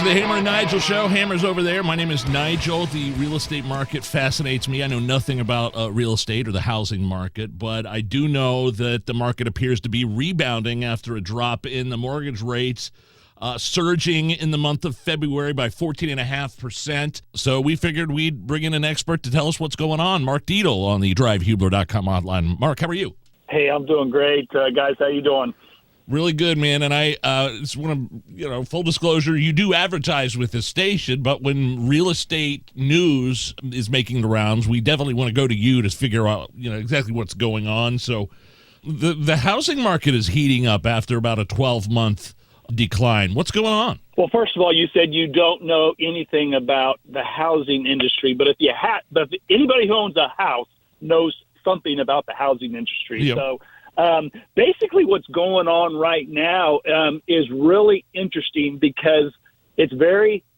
the Hammer and Nigel Show. Hammer's over there. My name is Nigel. The real estate market fascinates me. I know nothing about real estate or the housing market, but I do know that the market appears to be rebounding after a drop in the mortgage rates, surging in the month of February by 14.5%. So we figured we'd bring in an expert to tell us what's going on. Mark Dietel on the DriveHubler.com hotline. Mark, how are you? Hey, I'm doing great. Guys, how you doing? Really good, man. And I just want to, full disclosure, you do advertise with this station, but when real estate news is making the rounds, we definitely want to go to you to figure out, exactly what's going on. So the housing market is heating up after about a 12-month decline. What's going on? Well, first of all, you said you don't know anything about the housing industry, but if anybody who owns a house knows something about the housing industry. Yep. So basically what's going on right now is really interesting because it's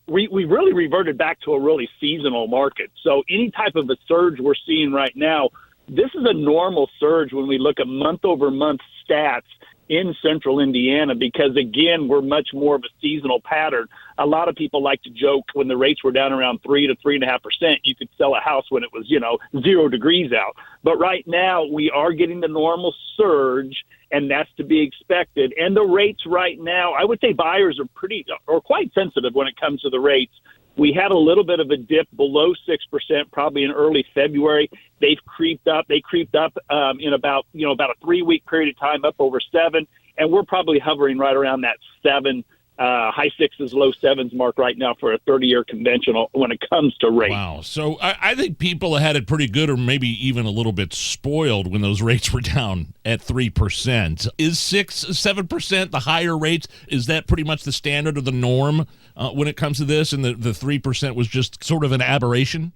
we really reverted back to a really seasonal market. So any type of a surge we're seeing right now, this is a normal surge when we look at month-over-month stats in central Indiana because, again, we're much more of a seasonal pattern. A lot of people like to joke when the rates were down around 3 to 3.5%, you could sell a house when it was, 0 degrees out. But right now we are getting the normal surge, and that's to be expected. And the rates right now, I would say buyers are quite sensitive when it comes to the rates. We had a little bit of a dip below 6% probably in early February. They've creeped up. They creeped up in about a 3-week period of time, up over 7, and we're probably hovering right around that 7, high 6s, low 7s mark right now for a 30-year conventional when it comes to rates. Wow. So I think people had it pretty good or maybe even a little bit spoiled when those rates were down at 3%. Is 6-7% the higher rates? Is that pretty much the standard or the norm when it comes to this, and the 3% was just sort of an aberration?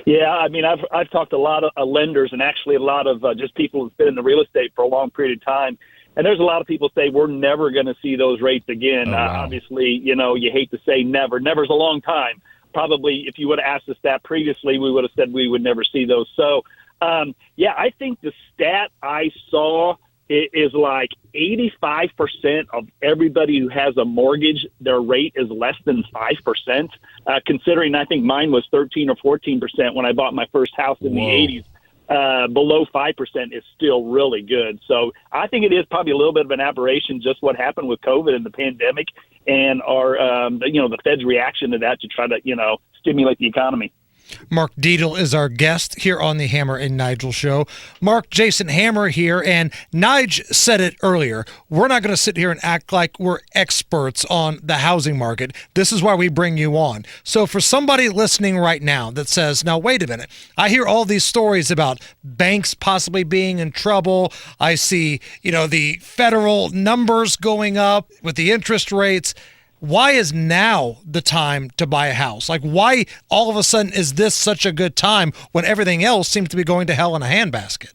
Yeah, I mean, I've talked to a lot of lenders and actually a lot of just people who've been in the real estate for a long period of time. And there's a lot of people say we're never going to see those rates again. Oh, wow. Obviously, you hate to say never. Never's a long time. Probably if you would have asked us that previously, we would have said we would never see those. So, I think the stat I saw is like 85% of everybody who has a mortgage, their rate is less than 5%, considering I think mine was 13 or 14% when I bought my first house in the 80s. Below 5% is still really good. So I think it is probably a little bit of an aberration, just what happened with COVID and the pandemic and our, the Fed's reaction to that to try to, stimulate the economy. Mark Dietel is our guest here on the Hammer and Nigel Show. Mark, Jason Hammer here, and Nige said it earlier. We're not going to sit here and act like we're experts on the housing market. This is why we bring you on. So for somebody listening right now that says, now, wait a minute, I hear all these stories about banks possibly being in trouble. I see, the federal numbers going up with the interest rates. Why is now the time to buy a house? Like, why all of a sudden is this such a good time when everything else seems to be going to hell in a handbasket?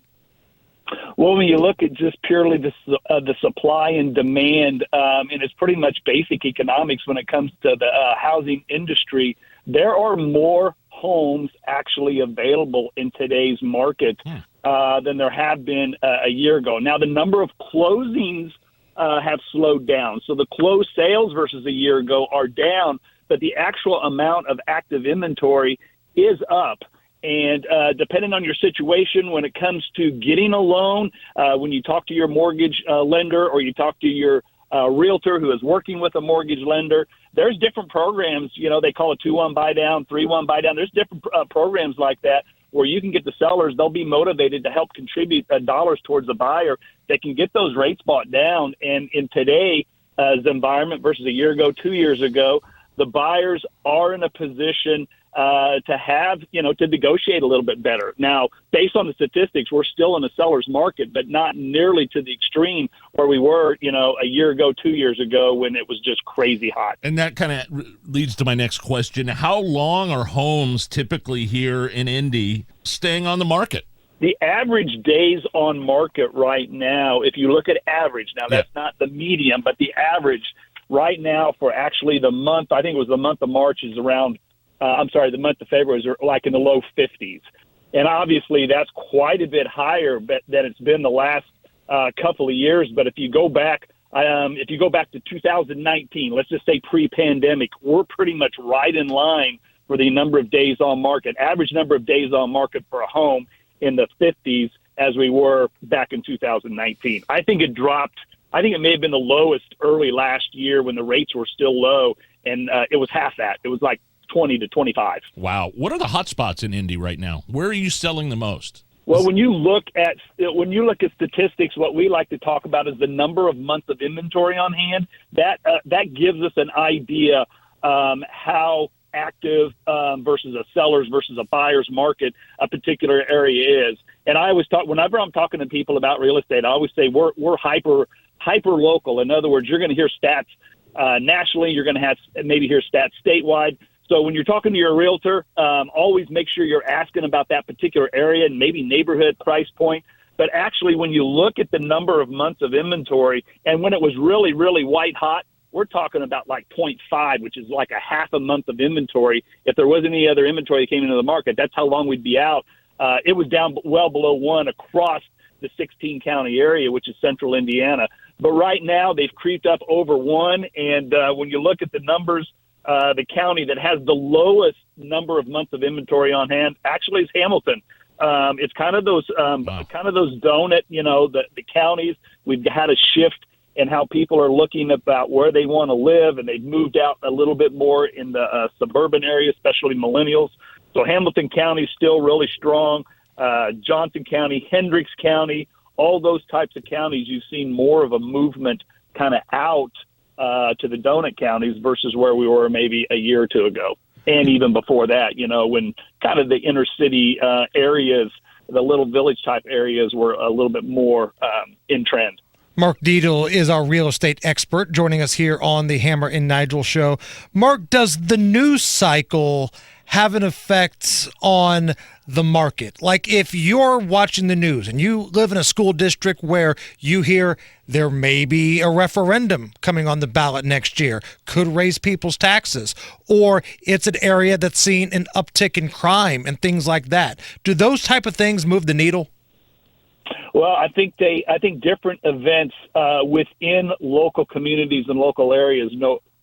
Well, when you look at just purely the supply and demand, and it's pretty much basic economics when it comes to the housing industry, there are more homes actually available in today's market than there have been a year ago. Now, the number of closings have slowed down. So the closed sales versus a year ago are down, but the actual amount of active inventory is up. And depending on your situation, when it comes to getting a loan, when you talk to your mortgage lender or you talk to your realtor who is working with a mortgage lender, there's different programs. They call it 2-1 buy down, 3-1 buy down. There's different programs like that where you can get the sellers, they'll be motivated to help contribute dollars towards the buyer. They can get those rates bought down. And in today's environment versus a year ago, 2 years ago, the buyers are in a position to have, to negotiate a little bit better. Now, based on the statistics, we're still in a seller's market, but not nearly to the extreme where we were, a year ago, 2 years ago when it was just crazy hot. And that kind of leads to my next question. How long are homes typically here in Indy staying on the market? The average days on market right now, if you look at average, now that's not the median, but the average right now for actually the month, I think it was the month of March, is around the month of February is like in the low 50s. And obviously that's quite a bit higher than it's been the last couple of years. But if you go back If you go back to 2019, let's just say pre-pandemic, we're pretty much right in line for the number of days on market, average number of days on market for a home in the 50s as we were back in 2019. I think it dropped. I think it may have been the lowest early last year when the rates were still low, and it was half that. It was like 20 to 25. Wow. What are the hot spots in Indy right now? Where are you selling the most? Well, when you look at statistics, what we like to talk about is the number of months of inventory on hand. That gives us an idea how active versus a seller's versus a buyer's market a particular area is. And I always talk, whenever I'm talking to people about real estate, I always say we're hyper local. In other words, you're going to hear stats nationally. You're going to have maybe hear stats statewide. So when you're talking to your realtor, always make sure you're asking about that particular area and maybe neighborhood price point. But actually, when you look at the number of months of inventory, and when it was really, really white hot, we're talking about like 0.5, which is like a half a month of inventory. If there was any other inventory that came into the market, that's how long we'd be out. It was down well below 1 across the 16-county area, which is central Indiana. But right now, they've creeped up over 1. And when you look at the numbers, the county that has the lowest number of months of inventory on hand actually is Hamilton. It's kind of those donut, the counties. We've had a shift in how people are looking about where they want to live, and they've moved out a little bit more in the suburban area, especially millennials. So Hamilton County is still really strong. Johnson County, Hendricks County, all those types of counties, you've seen more of a movement kind of out to the donut counties versus where we were maybe a year or two ago. And even before that, when kind of the inner city areas, the little village type areas were a little bit more in trend. Mark Dietel is our real estate expert joining us here on the Hammer and Nigel Show. Mark, does the news cycle have an effect on the market? Like if you're watching the news and you live in a school district where you hear there may be a referendum coming on the ballot next year, could raise people's taxes, or it's an area that's seen an uptick in crime and things like that. Do those type of things move the needle? Well, I think different events within local communities and local areas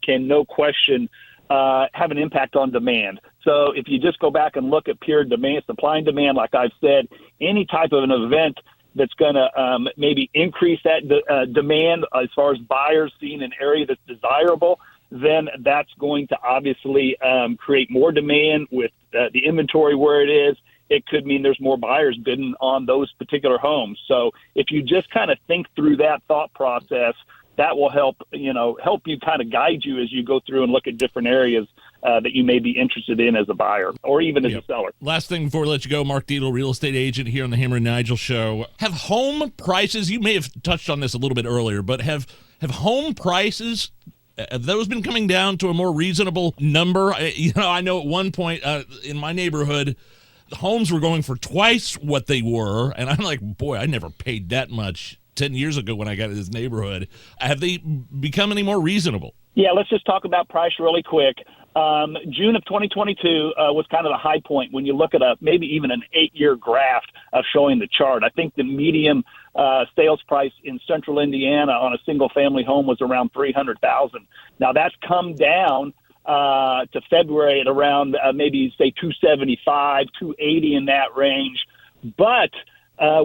can no question have an impact on demand. So if you just go back and look at pure demand, supply and demand, like I've said, any type of an event that's going to maybe increase that demand as far as buyers seeing an area that's desirable, then that's going to obviously create more demand with the inventory where it is. It could mean there's more buyers bidding on those particular homes. So if you just kind of think through that thought process, that will help you kind of guide you as you go through and look at different areas that you may be interested in as a buyer or even as a seller. Last thing before we let you go, Mark Dietel, real estate agent here on the Hammer and Nigel Show. Have home prices, you may have touched on this a little bit earlier, but have home prices, have those been coming down to a more reasonable number? I know at one point in my neighborhood, homes were going for twice what they were, and I'm like, boy, I never paid that much 10 years ago when I got in this neighborhood. Have they become any more reasonable? Yeah, let's just talk about price really quick. June of 2022 was kind of the high point when you look at maybe even an 8-year graph of showing the chart. I think the median sales price in central Indiana on a single-family home was around $300,000. Now, that's come down to February at around maybe say 275, 280 in that range. But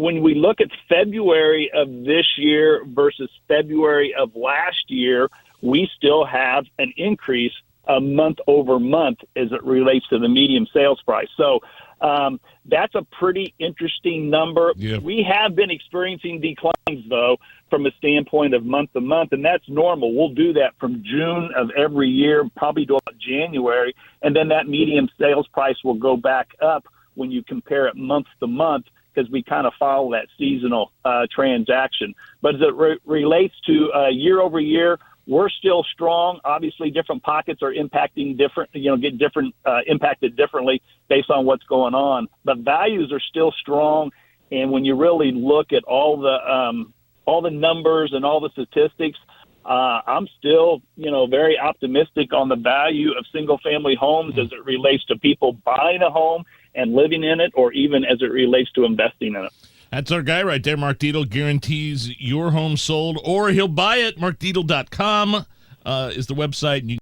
when we look at February of this year versus February of last year, we still have an increase month over month as it relates to the median sales price. So that's a pretty interesting number. Yeah. We have been experiencing declines, though, from a standpoint of month to month, and that's normal. We'll do that from June of every year, probably to about January, and then that median sales price will go back up when you compare it month to month because we kind of follow that seasonal transaction. But as it relates to year over year, we're still strong. Obviously, different pockets are impacting different, impacted differently based on what's going on. But values are still strong, and when you really look at all the numbers and all the statistics, I'm still, very optimistic on the value of single-family homes as it relates to people buying a home and living in it, or even as it relates to investing in it. That's our guy right there. Mark Dietel guarantees your home sold, or he'll buy it. MarkDietel.com is the website. And you